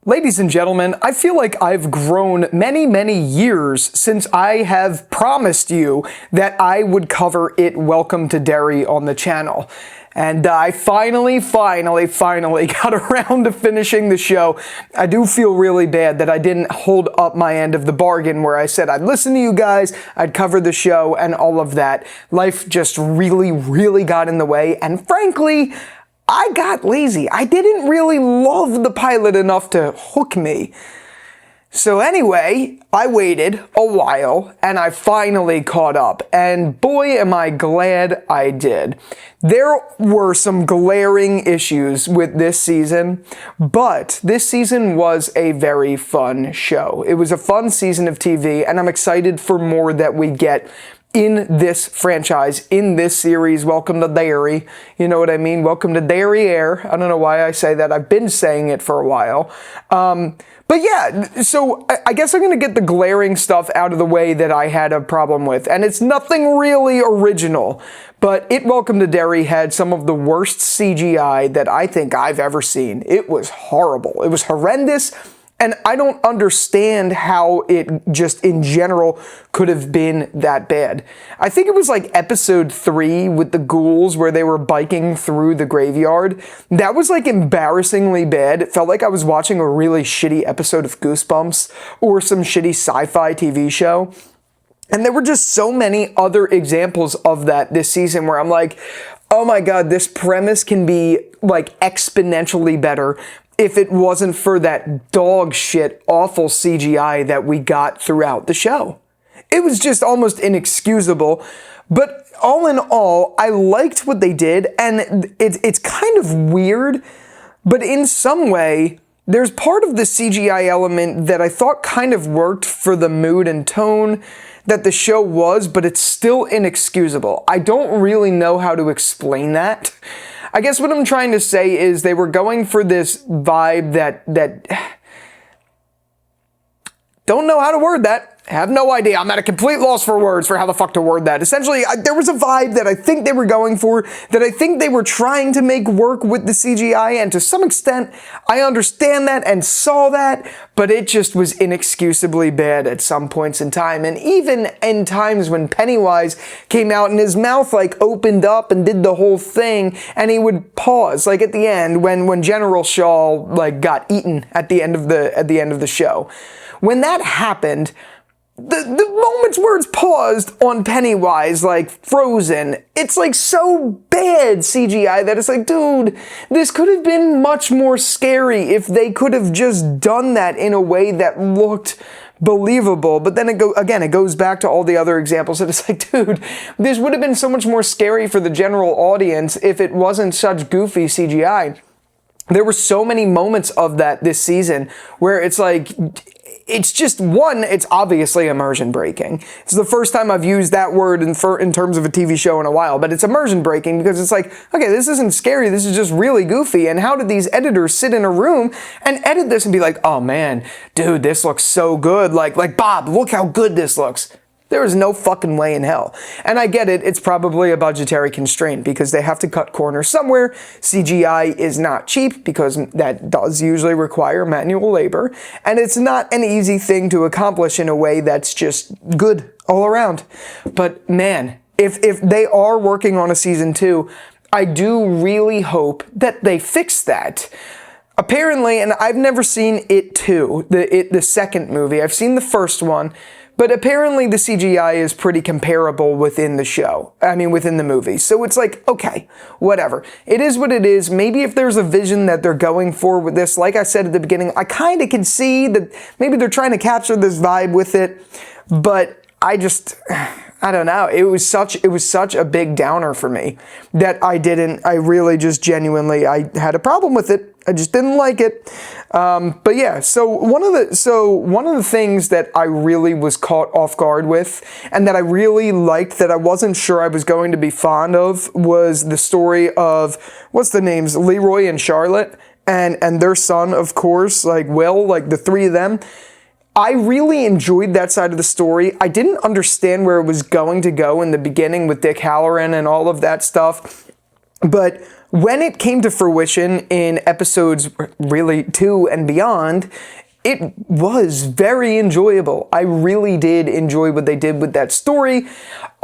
Ladies and gentlemen, I feel like I've grown many years since I have promised you that I would cover It Welcome to Derry on the channel. And I finally got around to finishing the show. I do feel really bad that I didn't hold up my end of the bargain where I said I'd listen to you guys, I'd cover the show, and all of that. Life just really got in the way, and frankly, I got lazy. I didn't really love the pilot enough to hook me. So anyway, I waited a while and I finally caught up, and boy am I glad I did. There were some glaring issues with this season, but this season was a very fun show. It was a fun season of TV, and I'm excited for more that we get in this franchise, in this series. Welcome to Derry. You know what I mean? Welcome to Derry Air. I don't know why I say that. I've been saying it for a while. But yeah, so I guess I'm going to get the glaring stuff out of the way that I had a problem with. And it's nothing really original, but It Welcome to Derry had some of the worst CGI that I think I've ever seen. It was horrible. It was horrendous. And I don't understand how it just in general could have been that bad. I think it was like episode 3 with the ghouls where they were biking through the graveyard. That was like embarrassingly bad. It felt like I was watching a really shitty episode of Goosebumps or some shitty sci-fi TV show. And there were just so many other examples of that this season where I'm like, oh my god, this premise can be like exponentially better if it wasn't for that dog shit awful CGI that we got throughout the show. It was just almost inexcusable, but all in all, I liked what they did, and it's kind of weird, but in some way, there's part of the CGI element that I thought kind of worked for the mood and tone that the show was, but it's still inexcusable. I don't really know how to explain that. I guess what I'm trying to say is they were going for this vibe that don't know how to word that. Have no idea. I'm at a complete loss for words for how the fuck to word that. Essentially, there was a vibe that I think they were going for, that I think they were trying to make work with the CGI, and to some extent, I understand that and saw that, but it just was inexcusably bad at some points in time. And even in times when Pennywise came out and his mouth like opened up and did the whole thing, and he would pause, like at the end when General Shaw like got eaten at the end of the show. When that happened, the moments where it's paused on Pennywise, like frozen, it's like so bad CGI that it's like, dude, this could have been much more scary if they could have just done that in a way that looked believable. But then it goes back to all the other examples that it's like, dude, this would have been so much more scary for the general audience if it wasn't such goofy CGI. There were so many moments of that this season where it's like, it's just, one, it's obviously immersion breaking. It's the first time I've used that word in terms of a TV show in a while, but it's immersion breaking because it's like, okay, this isn't scary, this is just really goofy, and how did these editors sit in a room and edit this and be like, oh man, dude, this looks so good, like Bob, look how good this looks. There is no fucking way in hell. And I get it, it's probably a budgetary constraint because they have to cut corners somewhere. CGI is not cheap because that does usually require manual labor. And it's not an easy thing to accomplish in a way that's just good all around. But man, if they are working on a season 2, I do really hope that they fix that. Apparently, and I've never seen It 2, the second movie. I've seen the first one. But apparently the CGI is pretty comparable within the show. I mean, within the movie. So it's like, okay, whatever. It is what it is. Maybe if there's a vision that they're going for with this, like I said at the beginning, I kind of can see that maybe they're trying to capture this vibe with it. But I don't know. It was such a big downer for me that I really just genuinely, I had a problem with it. I just didn't like it. But yeah, so one of the things that I really was caught off guard with, and that I really liked that I wasn't sure I was going to be fond of, was the story of, what's the names? Leroy and Charlotte, and their son, of course, like Will, like the three of them. I really enjoyed that side of the story. I didn't understand where it was going to go in the beginning with Dick Halloran and all of that stuff. But when it came to fruition in episodes really 2 and beyond, it was very enjoyable. I really did enjoy what they did with that story,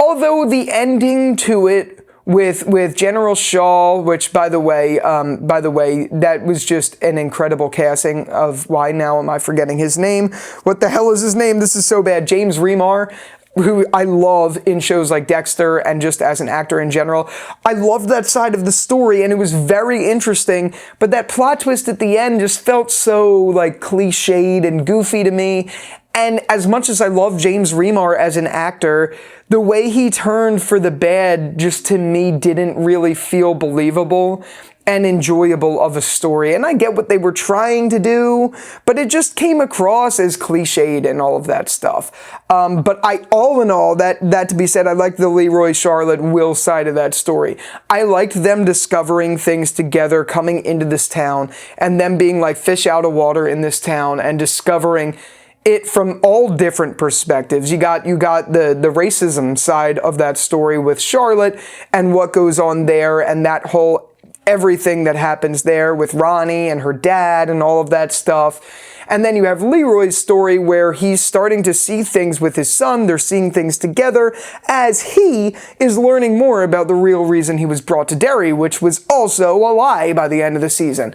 although the ending to it with General Shaw, which by the way, that was just an incredible casting of, why now am I forgetting his name? What the hell is his name? This is so bad. James Remar, who I love in shows like Dexter and just as an actor in general. I loved that side of the story and it was very interesting, but that plot twist at the end just felt so like cliched and goofy to me. And as much as I love James Remar as an actor, the way he turned for the bad just to me didn't really feel believable and enjoyable of a story. And I get what they were trying to do, but it just came across as cliched and all of that stuff. But all in all, that to be said, I liked the Leroy, Charlotte, Will side of that story. I liked them discovering things together, coming into this town, and them being like fish out of water in this town and discovering it from all different perspectives. You got the racism side of that story with Charlotte and what goes on there and that whole everything that happens there with Ronnie and her dad and all of that stuff. And then you have Leroy's story where he's starting to see things with his son. They're seeing things together as he is learning more about the real reason he was brought to Derry, which was also a lie by the end of the season.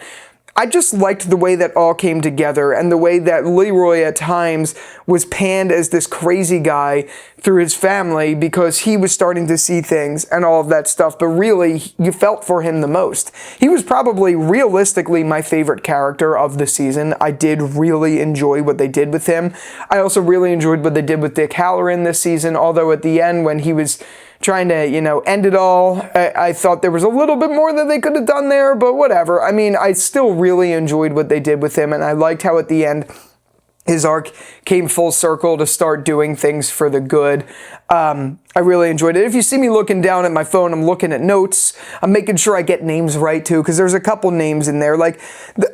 I just liked the way that all came together and the way that Leroy at times was panned as this crazy guy through his family because he was starting to see things and all of that stuff, but really you felt for him the most. He was probably realistically my favorite character of the season. I did really enjoy what they did with him. I also really enjoyed what they did with Dick Halloran this season, although at the end when he was trying to, end it all, I thought there was a little bit more that they could have done there, but whatever. I mean, I still really enjoyed what they did with him, and I liked how at the end his arc came full circle to start doing things for the good. I really enjoyed it. If you see me looking down at my phone, I'm looking at notes. I'm making sure I get names right, too, because there's a couple names in there. Like,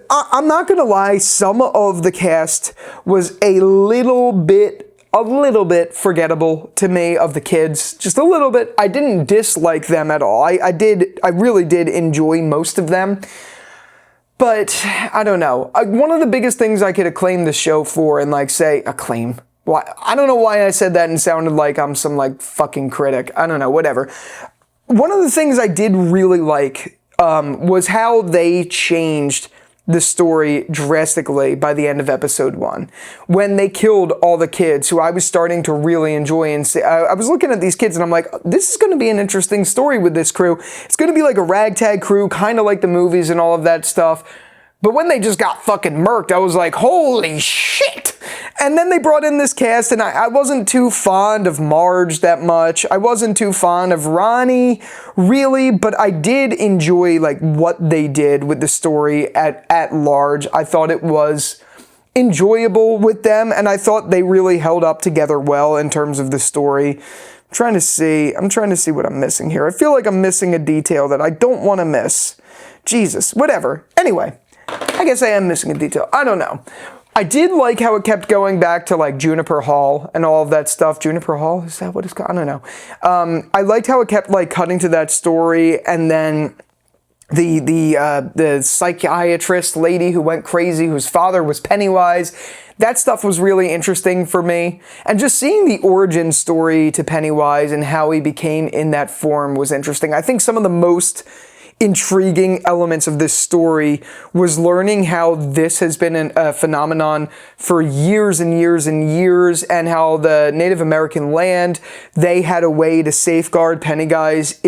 I'm not going to lie, some of the cast was a little bit forgettable to me, of the kids. Just a little bit. I didn't dislike them at all. I really did enjoy most of them. But, I don't know. One of the biggest things I could acclaim the show for and acclaim. Why? I don't know why I said that and sounded like I'm some fucking critic. I don't know, whatever. One of the things I did really like was how they changed the story drastically by the end of episode 1. When they killed all the kids, who I was starting to really enjoy and say, I was looking at these kids and I'm like, this is going to be an interesting story with this crew. It's going to be like a ragtag crew, kind of like the movies and all of that stuff. But when they just got fucking murked, I was like, holy shit! And then they brought in this cast, and I wasn't too fond of Marge that much. I wasn't too fond of Ronnie, really, but I did enjoy, what they did with the story at large. I thought it was enjoyable with them, and I thought they really held up together well in terms of the story. I'm trying to see what I'm missing here. I feel like I'm missing a detail that I don't want to miss. Jesus, whatever. Anyway, I guess I am missing a detail. I don't know. I did like how it kept going back to Juniper Hall and all of that stuff. Juniper Hall? Is that what it's called? I don't know. I liked how it kept cutting to that story, and then the psychiatrist lady who went crazy, whose father was Pennywise. That stuff was really interesting for me. And just seeing the origin story to Pennywise and how he became in that form was interesting. I think some of the most intriguing elements of this story was learning how this has been a phenomenon for years and years and years, and how the Native American land, they had a way to safeguard Pennywise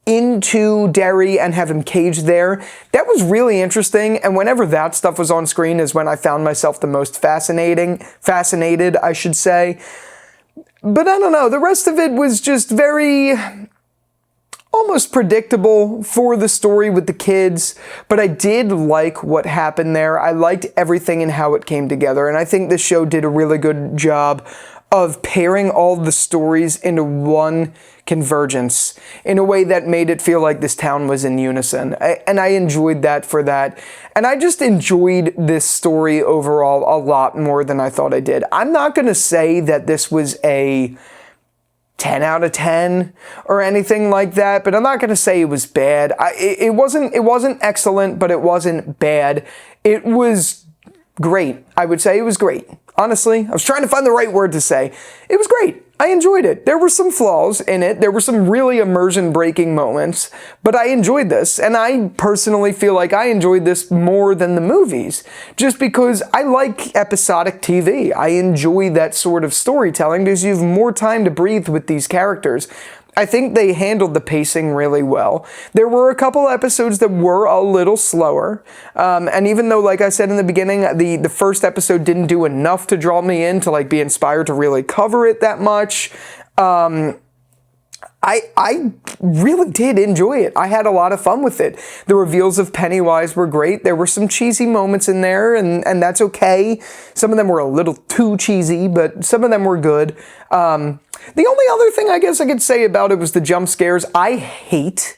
into Derry and have him caged there. That was really interesting, and whenever that stuff was on screen is when I found myself the most fascinated, I should say. But I don't know, the rest of it was just very almost predictable for the story with the kids, but I did like what happened there. I liked everything and how it came together, and I think the show did a really good job of pairing all the stories into one convergence in a way that made it feel like this town was in unison. And I enjoyed that for that. And I just enjoyed this story overall a lot more than I thought I did. I'm not going to say that this was a 10 out of 10 or anything like that, but I'm not going to say it was bad. It wasn't excellent, but it wasn't bad. It was great. I would say it was great. Honestly, I was trying to find the right word to say. It was great. I enjoyed it. There were some flaws in it. There were some really immersion-breaking moments, but I enjoyed this, and I personally feel like I enjoyed this more than the movies, just because I like episodic TV. I enjoy that sort of storytelling because you have more time to breathe with these characters. I think they handled the pacing really well. There were a couple episodes that were a little slower, and even though, like I said in the beginning, the first episode didn't do enough to draw me in to like be inspired to really cover it that much, I really did enjoy it. I had a lot of fun with it. The reveals of Pennywise were great. There were some cheesy moments in there, and that's okay. Some of them were a little too cheesy, but some of them were good. The only other thing I guess I could say about it was the jump scares. I hate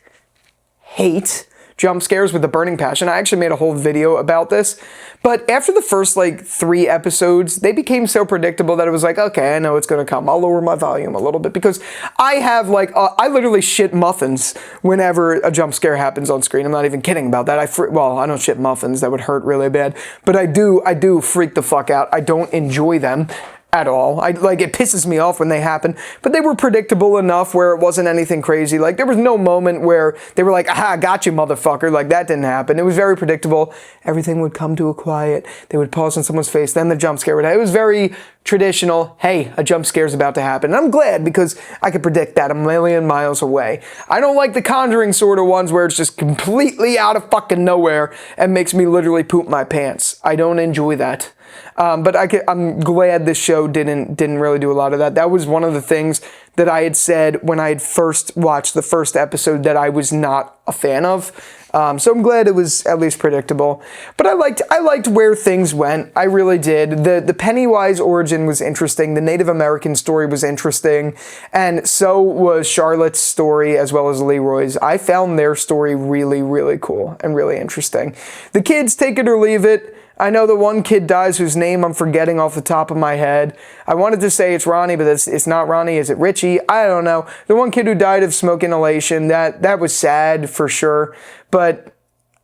jump scares with a burning passion. I actually made a whole video about this. But after the first, like, 3 episodes, they became so predictable that it was like, okay, I know it's going to come. I'll lower my volume a little bit because I have, like, I literally shit muffins whenever a jump scare happens on screen. I'm not even kidding about that. Well, I don't shit muffins. That would hurt really bad. But I do freak the fuck out. I don't enjoy them at all. It pisses me off when they happen, but they were predictable enough where it wasn't anything crazy. Like, there was no moment where they were like, aha, got you, motherfucker. Like, that didn't happen. It was very predictable. Everything would come to a quiet. They would pause on someone's face, then the jump scare would happen. It was very traditional. Hey, a jump scare's about to happen. And I'm glad because I could predict that a million miles away. I don't like the Conjuring sort of ones where it's just completely out of fucking nowhere and makes me literally poop my pants. I don't enjoy that. But I'm glad this show didn't really do a lot of that. That was one of the things that I had said when I had first watched the first episode that I was not a fan of. So I'm glad it was at least predictable. But I liked where things went. I really did. The Pennywise origin was interesting. The Native American story was interesting. And so was Charlotte's story as well as Leroy's. I found their story really, really cool and really interesting. The kids, take it or leave it. I know the one kid dies whose name I'm forgetting off the top of my head. I wanted to say it's Ronnie, but it's not Ronnie. Is it Richie? I don't know. The one kid who died of smoke inhalation, that was sad for sure. But,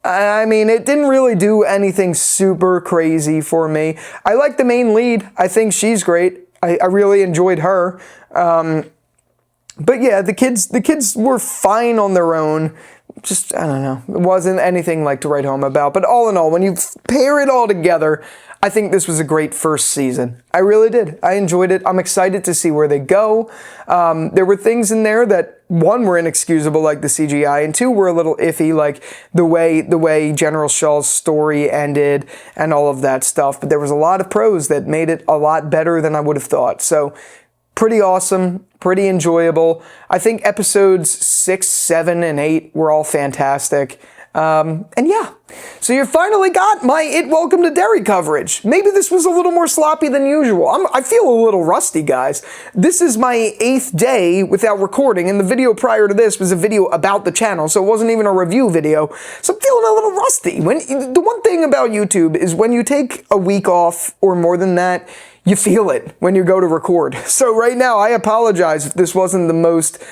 I mean, it didn't really do anything super crazy for me. I like the main lead. I think she's great. I really enjoyed her. But yeah, the kids were fine on their own. Just, I don't know. It wasn't anything like to write home about. But all in all, when you pair it all together, I think this was a great first season. I really did. I enjoyed it. I'm excited to see where they go. There were things in there that, 1, were inexcusable, like the CGI, and 2, were a little iffy, like the way General Shaw's story ended and all of that stuff. But there was a lot of pros that made it a lot better than I would have thought. So, pretty awesome, pretty enjoyable. I think episodes 6, 7, and 8 were all fantastic. And yeah, so you finally got my Welcome to Derry coverage. Maybe this was a little more sloppy than usual. I feel a little rusty, guys. This is my 8th day without recording, and the video prior to this was a video about the channel, so it wasn't even a review video. So I'm feeling a little rusty. The one thing about YouTube is when you take a week off or more than that, you feel it when you go to record. So right now, I apologize if this wasn't the most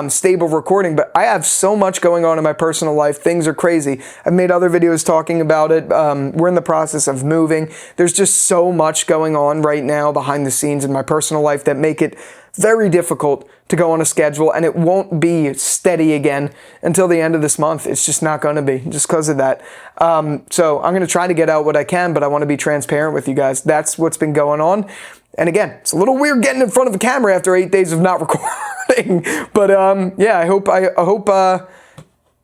stable recording, but I have so much going on in my personal life. Things are crazy. I've made other videos talking about it. We're in the process of moving. There's just so much going on right now behind the scenes in my personal life that make it very difficult to go on a schedule, and it won't be steady again until the end of this month. It's just not going to be, just because of that. So I'm going to try to get out what I can, but I want to be transparent with you guys. That's what's been going on. And again, it's a little weird getting in front of a camera after 8 days of not recording. But yeah, I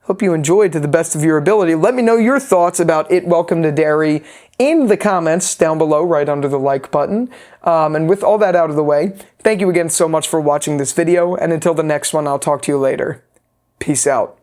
hope you enjoyed to the best of your ability. Let me know your thoughts about Welcome to Derry in the comments down below, right under the like button. And with all that out of the way, thank you again so much for watching this video, and until the next one, I'll talk to you later. Peace out.